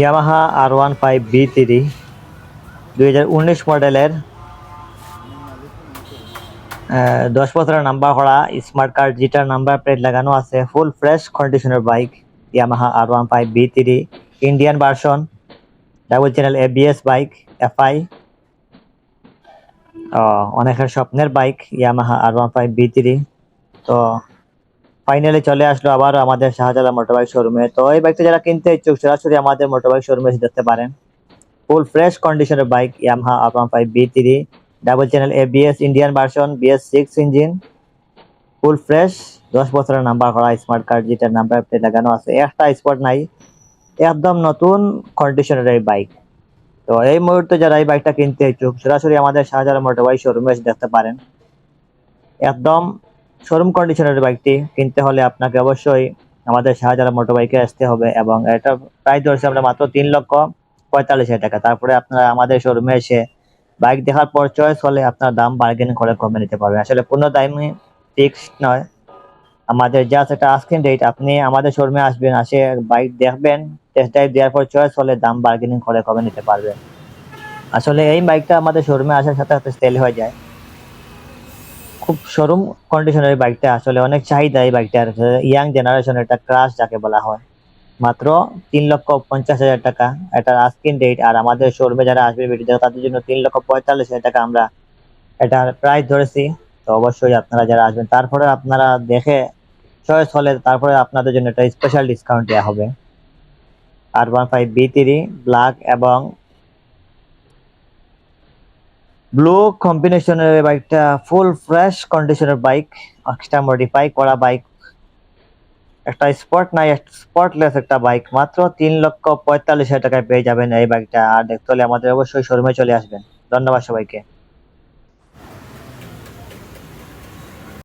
Yamaha R15B3 2019 মডেলের 10 বছরের number করা স্মার্ট কার্ড যেটার নাম্বার প্লেট লাগানো আছে, ফুল ফ্রেশ কন্ডিশনের bike Yamaha R15B3 Indian version, double channel ABS bike, FI, অনেকের স্বপ্নের বাইক ইয়ামাহা R15B3। তো ফাইনালি চলে আসলো আবার আমাদের শাহজালাল মোটরবাইক শোরুমে। তো এই বাইকটা যারা কিনতে ইচ্ছুক সরাসরি আমাদের মোটরবাইক শোরুমে এসে দেখতে পারেন। ফুল ফ্রেশ কন্ডিশনের bike Yamaha R15B3, double channel ABS Indian version, BS6 engine, full fresh, 10 বছরের নাম্বার করা স্মার্ট কার্ড যেটার নাম্বার প্লেট লাগানো আছে, একটা স্পট নাই, একদম নতুন কন্ডিশনের এই বাইক। তো এই মুহূর্তে যারা এই বাইকটা কিনতে ইচ্ছুক সরাসরি আমাদের শাহজালাল মোটরবাইক শোরুমে এসে দেখতে পারেন। একদম শোরুম কন্ডিশনের বাইকটি কিনতে হলে আপনাকে অবশ্যই আমাদের শাহজালাল মোটরবাইকে আসতে হবে, এবং এটা প্রাইস ধরছি আমরা মাত্র 3,45,000 টাকা। তারপরে আপনারা আমাদের শোরুমে এসে বাইক দেখার পর চয়েস হলে আপনার দাম বার্গেনিং করে কমে নিতে পারবেন। আসলে কোনো দামই ফিক্সড নয়, আমাদের জাস্ট একটা আস্কিং রেট। আপনি আমাদের শোরুমে আসবেন, আসে বাইক দেখবেন, টেস্ট ড্রাইভ দেওয়ার পর চয়েস হলে দাম বার্গেনিং করে কমে নিতে পারবেন। আসলে এই বাইকটা আমাদের শোরুমে আসার সাথে সাথে সেল হয়ে যায়। খুব শোরুম কন্ডিশনের বাইকটা, আসলে অনেক চাহিদা এই বাইকটার। ইয়াং জেনারেশনের একটা ক্রাশ যাকে বলা হয়। মাত্র 3,50,000 টাকা এটার আস্কিং রেট। আর আমাদের শোরুমে যারা আসবে ভিডিও তাদের জন্য 3,45,000 টাকা আমরা এটার প্রাইস ধরেছি। তো অবশ্যই আপনারা যারা আসবেন তারপরে আপনারা দেখে চয়েস হলে তারপরে আপনাদের জন্য একটা স্পেশাল ডিসকাউন্ট দেওয়া হবে। R15B3 ব্ল্যাক এবং ব্লু কম্বিনেশনের বাইকটা ফুল ফ্রেশ কন্ডিশনের বাইক, এক্সট্রা মডিফাই করা বাইক, একটা স্পট নাই, স্পটলেস একটা বাইক। মাত্র 3,45,000 টাকায় পেয়ে যাবেন এই বাইকটা। আর দেখতে হলে আমাদের অবশ্যই শোরুমে চলে আসবেন। ধন্যবাদ সবাইকে।